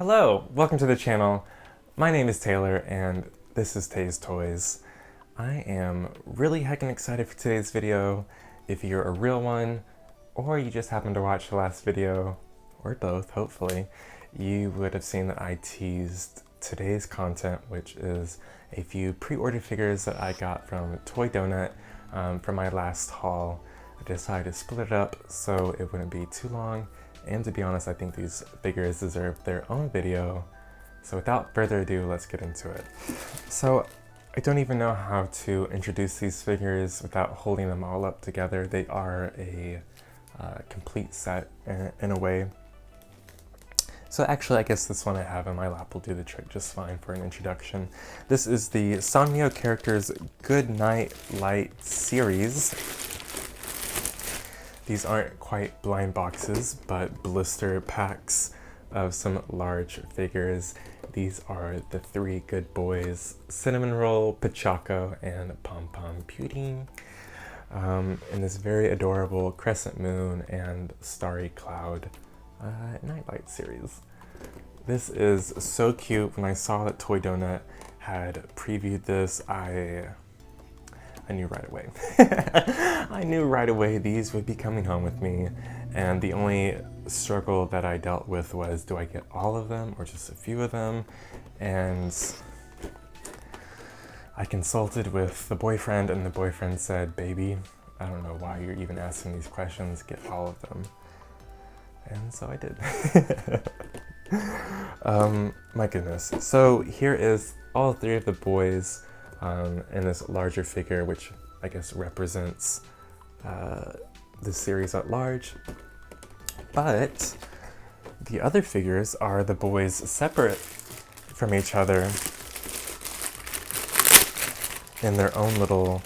Hello, welcome to the channel. My name is Taylor and this is Tay's Toys. I am really heckin' excited for today's video. If you're a real one, or you just happened to watch the last video, or both, hopefully, you would have seen that I teased today's content, which is a few pre-ordered figures that I got from Toy Donut from my last haul. I decided to split it up so it wouldn't be too long. And to be honest, I think these figures deserve their own video. So without further ado, let's get into it. So I don't even know how to introduce these figures without holding them all up together. They are a complete set in a way. So actually, I guess this one I have in my lap will do the trick just fine for an introduction. This is the Sanrio Characters Good Night Light series. These aren't quite blind boxes, but blister packs of some large figures. These are the three good boys, Cinnamon Roll, Pachaco, and Pom Pom Pudding, in this very adorable Crescent Moon and Starry Cloud Nightlight series. This is so cute. When I saw that Toy Donut had previewed this, I knew right away. I knew right away these would be coming home with me, and the only struggle that I dealt with was, do I get all of them or just a few of them? And I consulted with the boyfriend, and the boyfriend said, baby, I don't know why you're even asking these questions, get all of them. And so I did. My goodness. So here is all three of the boys in this larger figure, which I guess represents the series at large. But the other figures are the boys separate from each other in their own little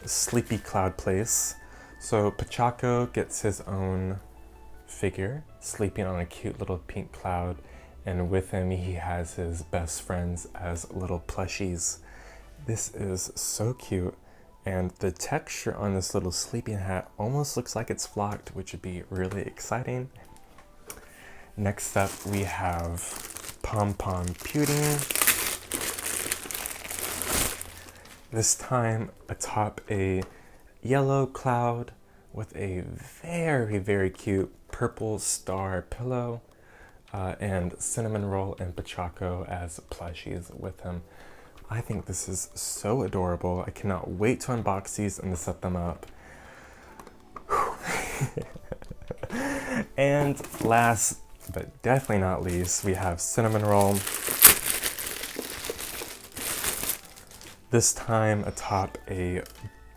sleepy cloud place. So Pachaco gets his own figure, sleeping on a cute little pink cloud, and with him he has his best friends as little plushies. This is so cute, and the texture on this little sleeping hat almost looks like it's flocked, which would be really exciting. Next up we have Pom Pom Pudding. This time atop a yellow cloud with a very, very cute purple star pillow, and Cinnamon Roll and Pachaco as plushies with him. I think this is so adorable. I cannot wait to unbox these and to set them up. And last, but definitely not least, we have Cinnamon Roll. This time atop a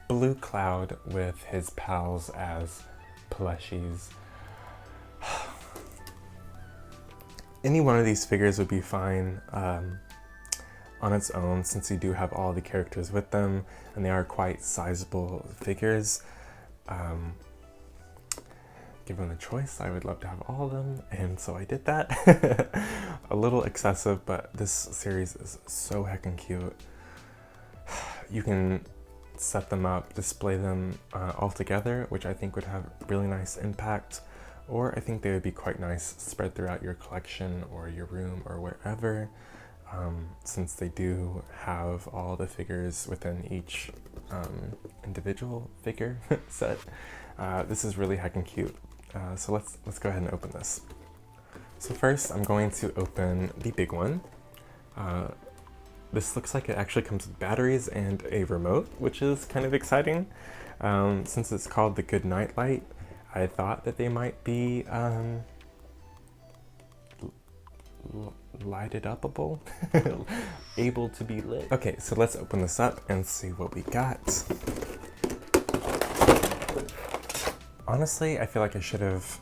blue cloud with his pals as plushies. Any one of these figures would be fine on its own, since you do have all the characters with them, and they are quite sizable figures. Given the choice, I would love to have all of them, and so I did that. A little excessive, but this series is so heckin' cute. You can set them up, display them all together, which I think would have really nice impact, or I think they would be quite nice spread throughout your collection or your room or wherever, since they do have all the figures within each individual figure set. This is really heckin' cute. So let's go ahead and open this. So first I'm going to open the big one. This looks like it actually comes with batteries and a remote, which is kind of exciting. Since it's called the Good Night Light, I thought that they might be lighted upable, able to be lit. Okay, so let's open this up and see what we got. Honestly, I feel like I should have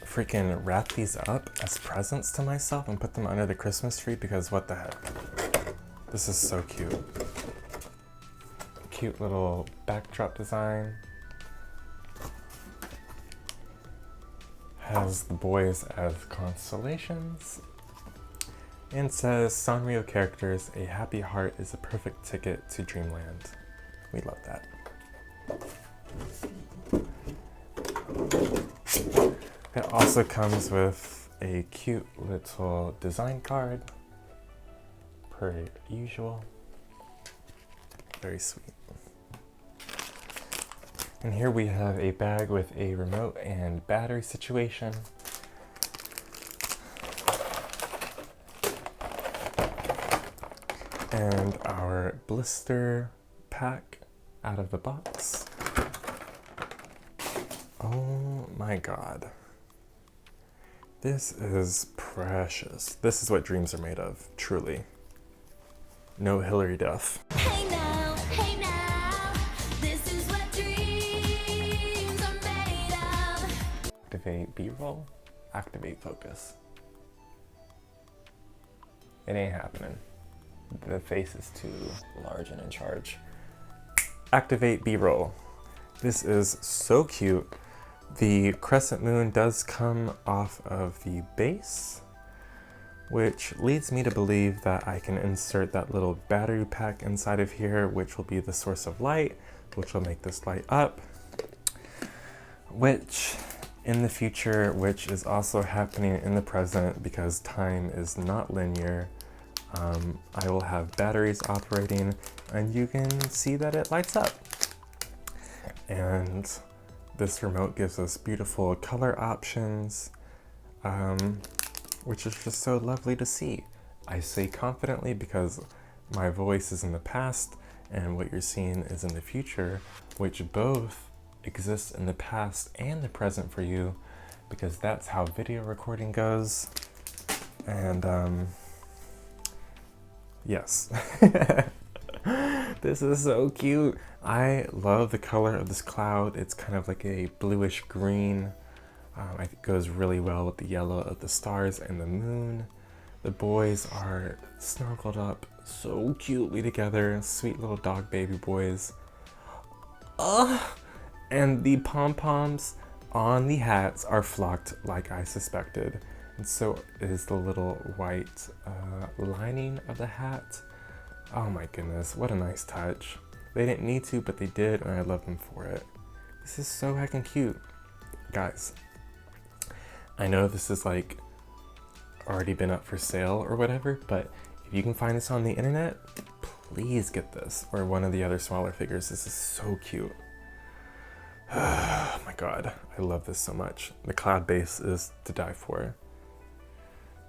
freaking wrap these up as presents to myself and put them under the Christmas tree, because what the heck? This is so cute. Cute little backdrop design. Has the boys as constellations. And says, Sanrio Characters, a happy heart is a perfect ticket to dreamland. We love that. It also comes with a cute little design card, per usual. Very sweet. And here we have a bag with a remote and battery situation. And our blister pack out of the box. Oh my god. This is precious. This is what dreams are made of, truly. No Hillary Duff. Hey now, this is what dreams are made of. Activate B-roll, activate focus. It ain't happening. The face is too large and in charge. Activate B-roll. This is so cute. The crescent moon does come off of the base, which leads me to believe that I can insert that little battery pack inside of here, which will be the source of light, which will make this light up, which in the future, which is also happening in the present because time is not linear, I will have batteries operating and you can see that it lights up. And this remote gives us beautiful color options, which is just so lovely to see. I say confidently because my voice is in the past and what you're seeing is in the future, which both exist in the past and the present for you because that's how video recording goes. And yes. This is so cute. I love the color of this cloud. It's kind of like a bluish green. I think it goes really well with the yellow of the stars and the moon. The boys are snuggled up so cutely together. Sweet little dog baby boys. And the pom-poms on the hats are flocked like I suspected. And so is the little white lining of the hat. Oh my goodness, what a nice touch. They didn't need to, but they did, and I love them for it. This is so heckin' cute. Guys, I know this is like already been up for sale or whatever, but if you can find this on the internet, please get this, or one of the other smaller figures. This is so cute. Oh my god, I love this so much. The cloud base is to die for.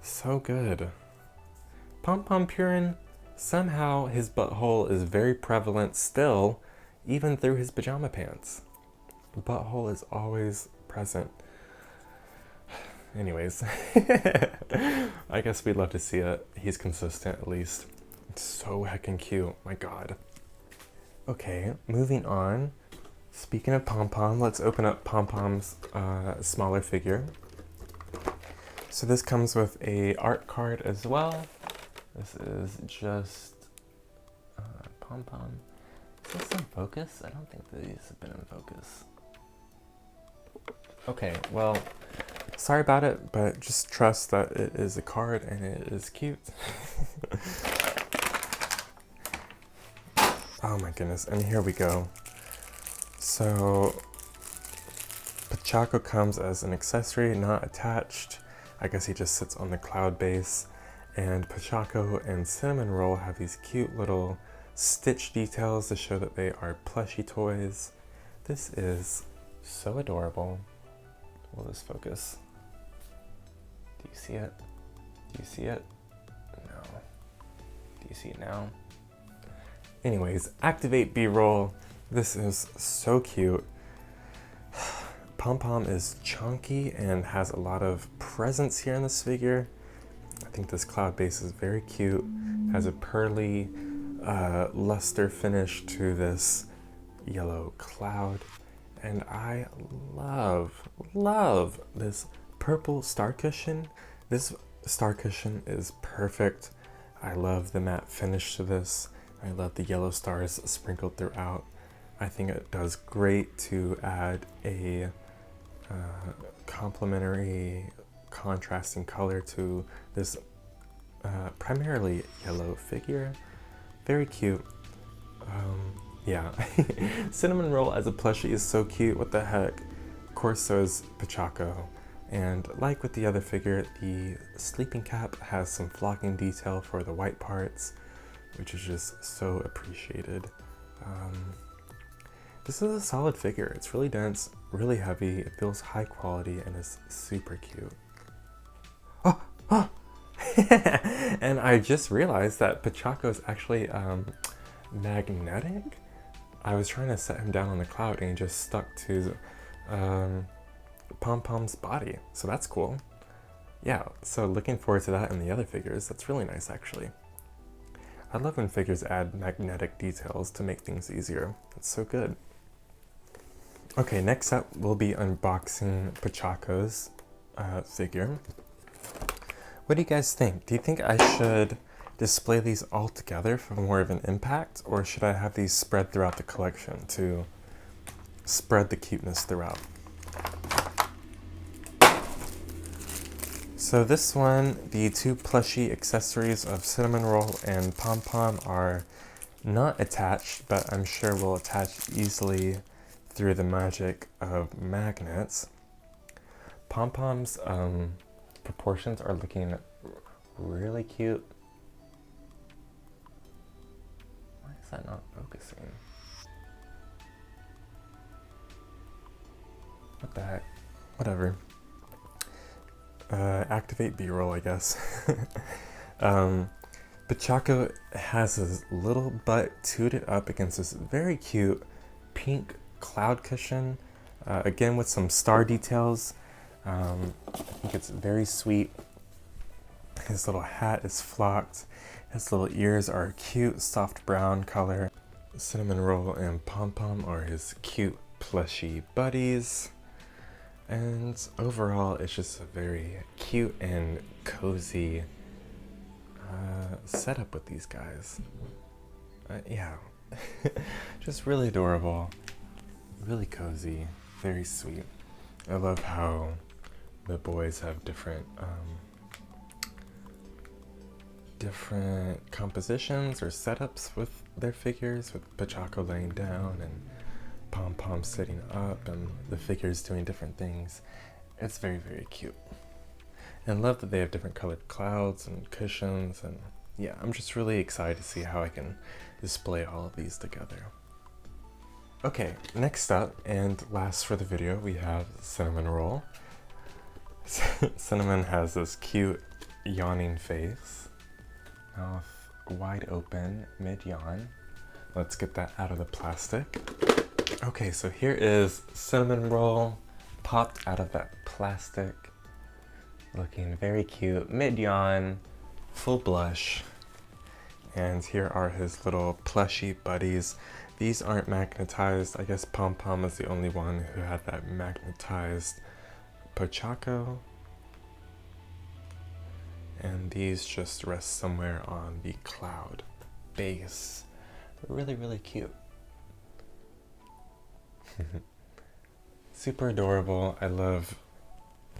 So good. Pom Pom Purin, somehow his butthole is very prevalent still, even through his pajama pants. The butthole is always present. Anyways, I guess we'd love to see it. He's consistent at least. It's so heckin' cute, my god. Okay, moving on. Speaking of Pom Pom, let's open up Pom Pom's smaller figure. So this comes with a art card as well. This is just Pom Pom. Is this in focus? I don't think these have been in focus. Okay, well, sorry about it, but just trust that it is a card and it is cute. Oh my goodness, and here we go. So, Pachaco comes as an accessory, not attached. I guess he just sits on the cloud base. And Pachaco and Cinnamon Roll have these cute little stitch details to show that they are plushie toys. This is so adorable. Will this focus? Do you see it? Do you see it? No. Do you see it now? Anyways, activate B-roll. This is so cute. Pom Pom is chunky and has a lot of presence here in this figure. I think this cloud base is very cute. Has a pearly luster finish to this yellow cloud. And I love this purple star cushion. This star cushion is perfect. I love the matte finish to this. I love the yellow stars sprinkled throughout. I think it does great to add a complementary contrasting color to this primarily yellow figure. Very cute. Yeah. Cinnamon Roll as a plushie is so cute. What the heck? Of course, so is Pachaco. And like with the other figure, the sleeping cap has some flocking detail for the white parts, which is just so appreciated. This is a solid figure. It's really dense, really heavy, it feels high quality, and is super cute. Oh, oh! And I just realized that Pachaco is actually magnetic. I was trying to set him down on the cloud and he just stuck to Pom Pom's body, so that's cool. Yeah, so looking forward to that in the other figures. That's really nice, actually. I love when figures add magnetic details to make things easier. It's so good. Okay, next up we'll be unboxing Pachaco's figure. What do you guys think? Do you think I should display these all together for more of an impact, or should I have these spread throughout the collection to spread the cuteness throughout? So this one, the two plushie accessories of Cinnamon Roll and Pom Pom are not attached, but I'm sure will attach easily through the magic of magnets. Pom Pom's proportions are looking really cute. Why is that not focusing? What the heck? Whatever. Activate B-roll, I guess. Pachaco has his little butt tooted up against this very cute pink cloud cushion, again with some star details. I think it's very sweet. His little hat is flocked. His little ears are a cute soft brown color. Cinnamon Roll and Pom Pom are his cute plushy buddies. And overall, it's just a very cute and cozy setup with these guys. Yeah, just really adorable, really cozy, very sweet. I love how the boys have different compositions or setups with their figures, with Pachaco laying down and Pom Pom sitting up and the figures doing different things. It's very, very cute. And love that they have different colored clouds and cushions, and yeah, I'm just really excited to see how I can display all of these together. Okay, next up and last for the video, we have Cinnamon Roll. Cinnamon has this cute yawning face, mouth wide open, mid-yawn. Let's get that out of the plastic. Okay, so here is Cinnamon Roll popped out of that plastic, looking very cute, mid-yawn, full blush. And here are his little plushy buddies. These aren't magnetized. I guess Pom Pom is the only one who had that magnetized Pachaco. And these just rest somewhere on the cloud base. Really, really cute. Super adorable. I love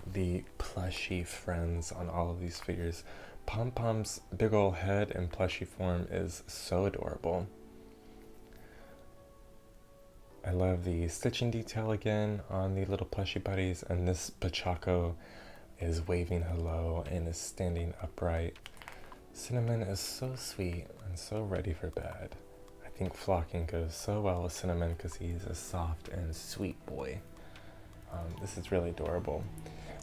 the plushy friends on all of these figures. Pom Pom's big ol' head and plushy form is so adorable. I love the stitching detail again on the little plushy buddies, and this Pachaco is waving hello and is standing upright. Cinnamon is so sweet and so ready for bed. I think flocking goes so well with Cinnamon because he's a soft and sweet boy. This is really adorable.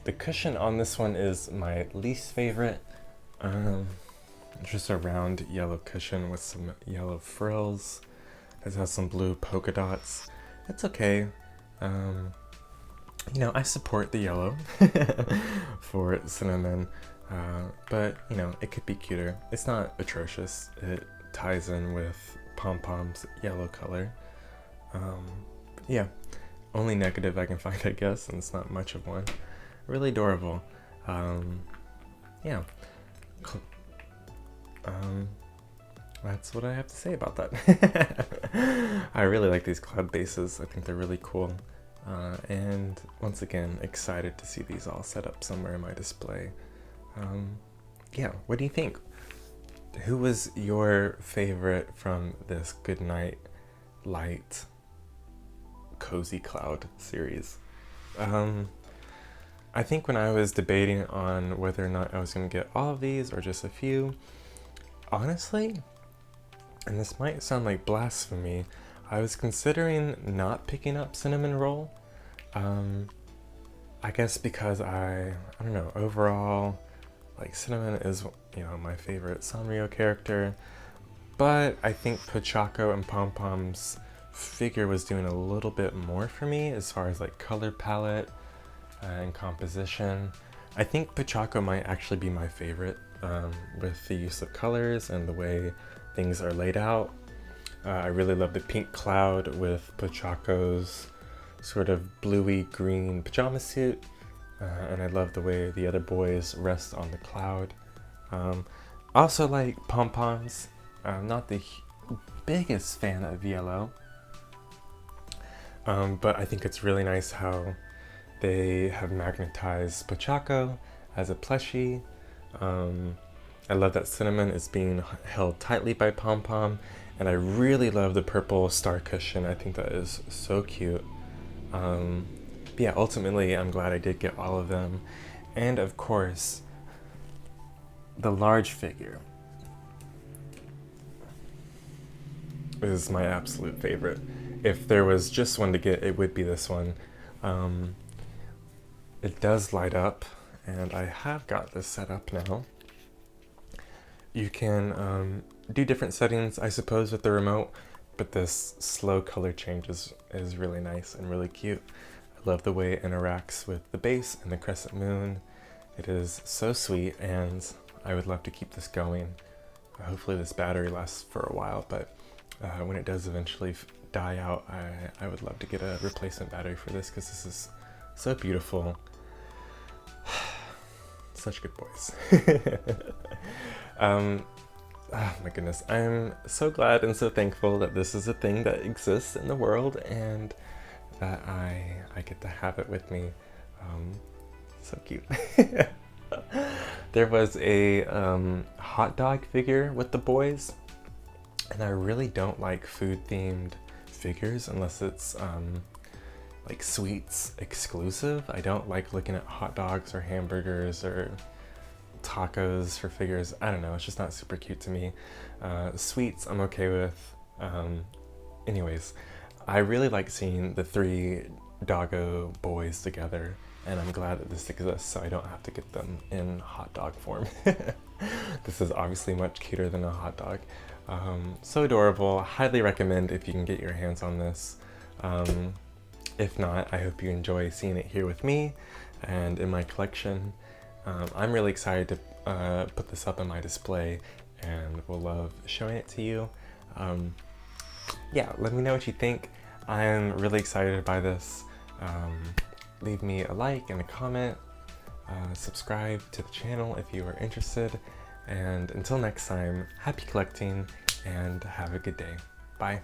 The cushion on this one is my least favorite. Just a round yellow cushion with some yellow frills. It has some blue polka dots. It's okay. You know, I support the yellow for Cinnamon, but you know, it could be cuter. It's not atrocious. It ties in with Pom Pom's yellow color. Yeah, only negative I can find, I guess, and it's not much of one. Really adorable. Yeah. That's what I have to say about that. I really like these cloud bases. I think they're really cool. And once again, excited to see these all set up somewhere in my display. Yeah, what do you think? Who was your favorite from this Goodnight Light Cozy Cloud series? I think when I was debating on whether or not I was going to get all of these or just a few, honestly, and this might sound like blasphemy, I was considering not picking up Cinnamon Roll. I guess because I don't know, overall, like Cinnamon is, you know, my favorite Sanrio character, but I think Pochacco and Pom Pom's figure was doing a little bit more for me as far as like color palette and composition. I think Pochacco might actually be my favorite with the use of colors and the way things are laid out. I really love the pink cloud with Pochacco's sort of bluey green pajama suit, and I love the way the other boys rest on the cloud. Also like Pom Poms. I'm not the biggest fan of yellow, but I think it's really nice how they have magnetized Pochacco as a plushie. I love that Cinnamon is being held tightly by Pom Pom, and I really love the purple star cushion. I think that is so cute. But yeah, ultimately I'm glad I did get all of them. And of course, the large figure is my absolute favorite. If there was just one to get, it would be this one. It does light up, and I have got this set up now. You can do different settings, I suppose, with the remote, but this slow color change is really nice and really cute. I love the way it interacts with the base and the crescent moon. It is so sweet, and I would love to keep this going. Hopefully this battery lasts for a while, but when it does eventually die out, I would love to get a replacement battery for this because this is so beautiful. Such good boys. Oh my goodness, I'm so glad and so thankful that this is a thing that exists in the world and that I get to have it with me. So cute. There was a hot dog figure with the boys, and I really don't like food themed figures unless it's like sweets exclusive. I don't like looking at hot dogs or hamburgers or tacos for figures. I don't know, it's just not super cute to me. Sweets I'm okay with. Anyways, I really like seeing the three doggo boys together, and I'm glad that this exists so I don't have to get them in hot dog form. This is obviously much cuter than a hot dog. So adorable. Highly recommend if you can get your hands on this. If not, I hope you enjoy seeing it here with me and in my collection. I'm really excited to put this up on my display and will love showing it to you. Yeah, let me know what you think. I'm really excited by this. Leave me a like and a comment. Subscribe to the channel if you are interested. And until next time, happy collecting and have a good day. Bye.